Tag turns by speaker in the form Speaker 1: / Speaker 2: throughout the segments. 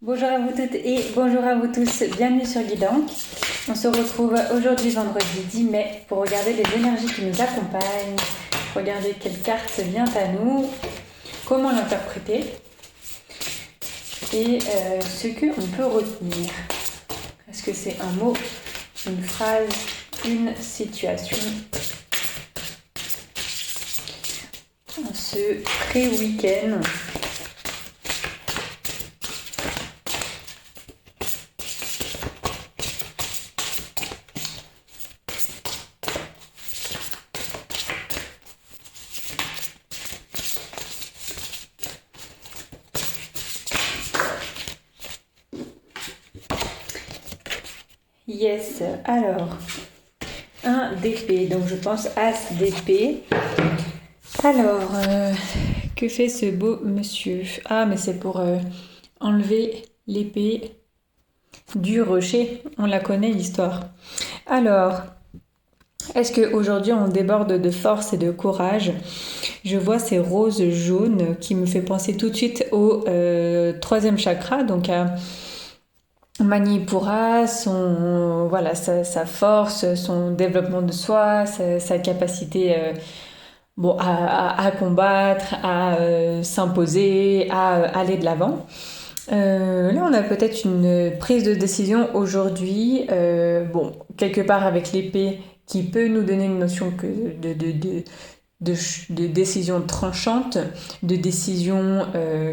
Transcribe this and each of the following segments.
Speaker 1: Bonjour à vous toutes et bonjour à vous tous, bienvenue sur Guidank. On se retrouve aujourd'hui vendredi 10 mai pour regarder les énergies qui nous accompagnent, regarder quelle carte vient à nous, comment l'interpréter et ce qu'on peut retenir. Est-ce que c'est un mot, une phrase, une situation? En ce pré-week-end. Yes, alors, un d'épée, donc je pense as d'épée. Alors, que fait ce beau monsieur? Ah, mais c'est pour enlever l'épée du rocher. On la connaît, l'histoire. Alors, est-ce qu'aujourd'hui on déborde de force et de courage? Je vois ces roses jaunes qui me fait penser tout de suite au troisième chakra, donc à Manipura, sa force, son développement de soi, sa capacité à combattre, à s'imposer, à aller de l'avant. Là, on a peut-être une prise de décision aujourd'hui, quelque part avec l'épée qui peut nous donner une notion de décision tranchante, de décision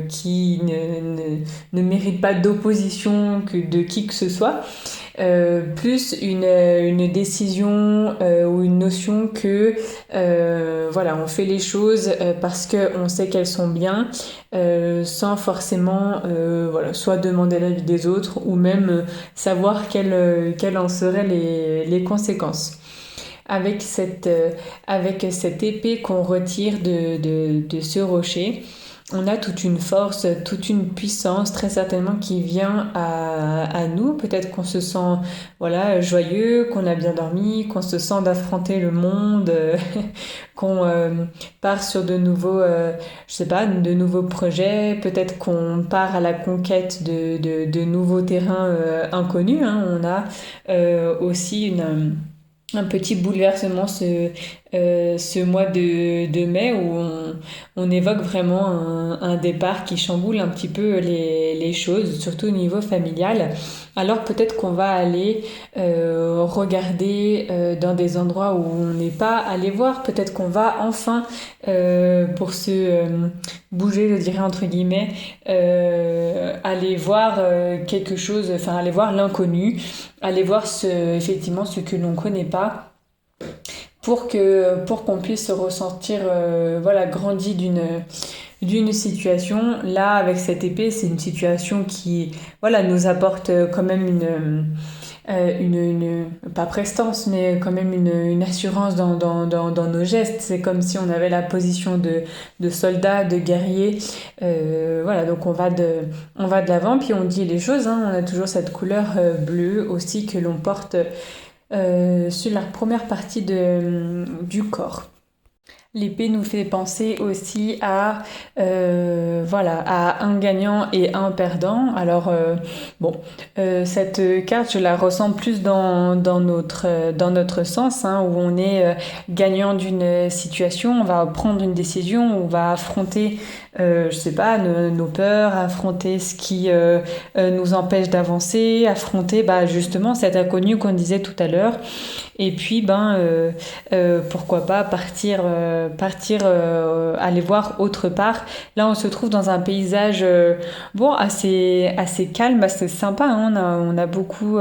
Speaker 1: qui ne mérite pas d'opposition de qui que ce soit, plus une décision ou une notion que on fait les choses parce qu'on sait qu'elles sont bien, sans forcément soit demander l'avis des autres ou même savoir quelles en seraient les conséquences. Avec cette épée qu'on retire de ce rocher, on a toute une force, toute une puissance très certainement qui vient à nous. Peut-être qu'on se sent joyeux, qu'on a bien dormi, qu'on se sent d'affronter le monde, qu'on part sur de nouveaux projets. Peut-être qu'on part à la conquête de nouveaux terrains inconnus. Hein. On a aussi un petit bouleversement ce mois de mai où on évoque vraiment un départ qui chamboule un petit peu les choses, surtout au niveau familial. Alors peut-être qu'on va aller regarder dans des endroits où on n'est pas allé voir. Peut-être qu'on va enfin, pour se bouger, je dirais entre guillemets, aller voir quelque chose, enfin aller voir l'inconnu, aller voir effectivement ce que l'on ne connaît pas pour qu'on puisse se ressentir grandi d'une situation. Là, avec cette épée, c'est une situation qui nous apporte quand même une pas prestance, mais quand même une assurance dans nos gestes. C'est comme si on avait la position de soldat, de guerrier. Donc on va de l'avant, puis on dit les choses. Hein. On a toujours cette couleur bleue aussi que l'on porte sur la première partie du corps. L'épée nous fait penser aussi à un gagnant et un perdant. Alors cette carte, je la ressens plus dans notre sens, hein, où on est gagnant d'une situation, on va prendre une décision, on va affronter nos peurs, affronter ce qui nous empêche d'avancer, affronter justement cet inconnu qu'on disait tout à l'heure. Et puis pourquoi pas partir aller voir autre part. Là on se trouve dans un paysage assez calme, assez sympa, hein. On a beaucoup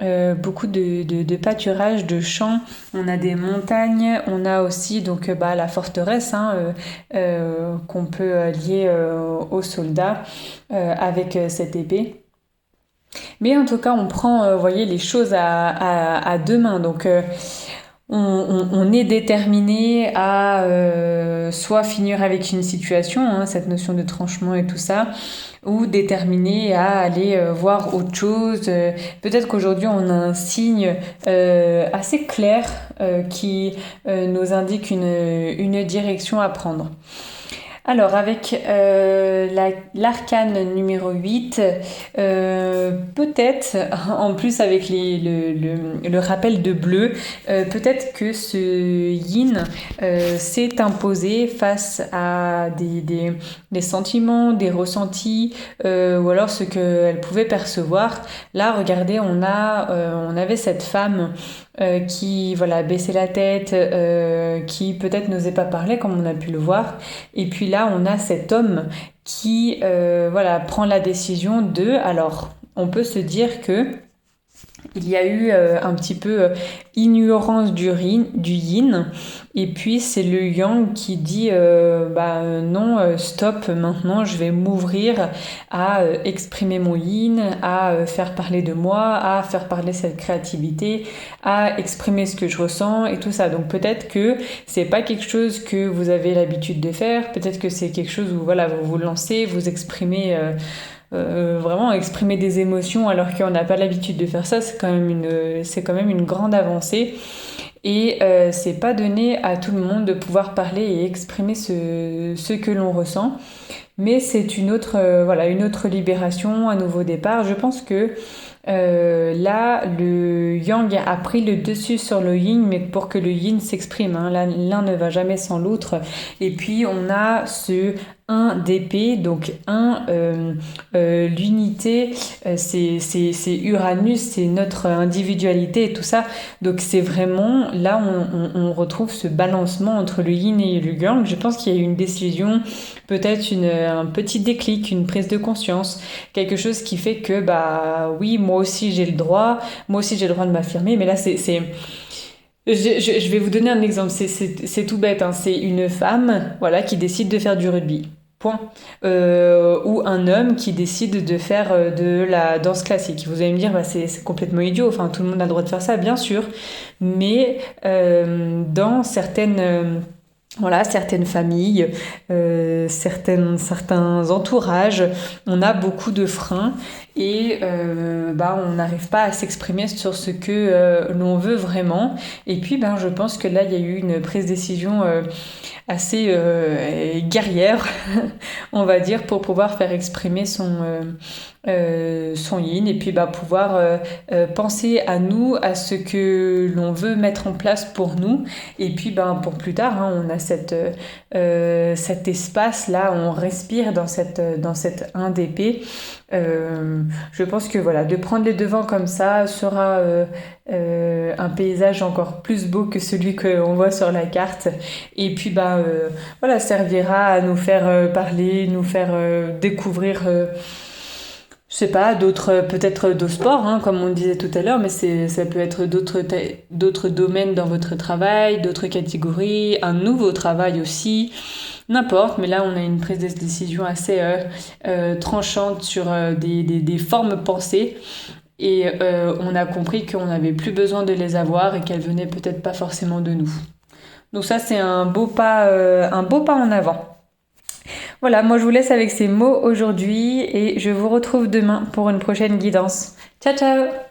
Speaker 1: de pâturage, de champs, on a des montagnes, on a aussi la forteresse, hein, qu'on peut lier aux soldats avec cette épée. Mais en tout cas, on prend, les choses à deux mains. Donc, on est déterminé à soit finir avec une situation, hein, cette notion de tranchement et tout ça, ou déterminé à aller voir autre chose. Peut-être qu'aujourd'hui, on a un signe assez clair qui nous indique une direction à prendre. Alors, avec l'arcane numéro 8, peut-être, en plus avec le rappel de bleu, peut-être que ce yin s'est imposé face à des sentiments, des ressentis, ou alors ce qu'elle pouvait percevoir. Là, regardez, on avait cette femme qui voilà baissait la tête, qui peut-être n'osait pas parler comme on a pu le voir. Et puis là, on a cet homme qui voilà prend la décision de. Alors, on peut se dire que il y a eu un petit peu ignorance du yin, et puis c'est le yang qui dit non, stop, maintenant je vais m'ouvrir à exprimer mon yin, à faire parler de moi, à faire parler cette créativité, à exprimer ce que je ressens et tout ça. Donc peut-être que c'est pas quelque chose que vous avez l'habitude de faire, peut-être que c'est quelque chose où voilà, vous vous lancez, vous exprimez vraiment exprimer des émotions alors qu'on n'a pas l'habitude de faire ça, c'est quand même une grande avancée. Et c'est pas donné à tout le monde de pouvoir parler et exprimer ce que l'on ressent, mais c'est une autre libération, un nouveau départ. Je pense que là, le yang a pris le dessus sur le yin, mais pour que le yin s'exprime, hein, l'un ne va jamais sans l'autre. Et puis on a ce 1 d'épée, donc l'unité, c'est Uranus, c'est notre individualité et tout ça. Donc c'est vraiment, là on retrouve ce balancement entre le yin et le yang. Je pense qu'il y a eu une décision, peut-être un petit déclic, une prise de conscience, quelque chose qui fait que oui, moi aussi j'ai le droit de m'affirmer, mais là je vais vous donner un exemple, c'est tout bête, hein. C'est une femme voilà, qui décide de faire du rugby. Point. Ou un homme qui décide de faire de la danse classique. Vous allez me dire, c'est complètement idiot, enfin tout le monde a le droit de faire ça, bien sûr, mais dans certaines familles, certains entourages, on a beaucoup de freins et on n'arrive pas à s'exprimer sur ce que l'on veut vraiment. Et puis je pense que là il y a eu une prise de décision assez guerrière, on va dire, pour pouvoir faire exprimer son yin, et puis pouvoir penser à nous, à ce que l'on veut mettre en place pour nous, et puis pour plus tard, hein, on a cet espace là, on respire dans cette 1 d'épée. Je pense que voilà, de prendre les devants comme ça sera un paysage encore plus beau que celui qu'on voit sur la carte, et puis servira à nous faire parler, nous faire découvrir je sais pas, peut-être d'autres sports, hein, comme on disait tout à l'heure, mais ça peut être d'autres domaines dans votre travail, d'autres catégories, un nouveau travail aussi, n'importe. Mais là, on a une prise de décision assez tranchante sur des formes pensées. Et on a compris qu'on n'avait plus besoin de les avoir et qu'elles venaient peut-être pas forcément de nous. Donc ça, c'est un beau pas en avant. Voilà, moi je vous laisse avec ces mots aujourd'hui et je vous retrouve demain pour une prochaine guidance. Ciao ciao!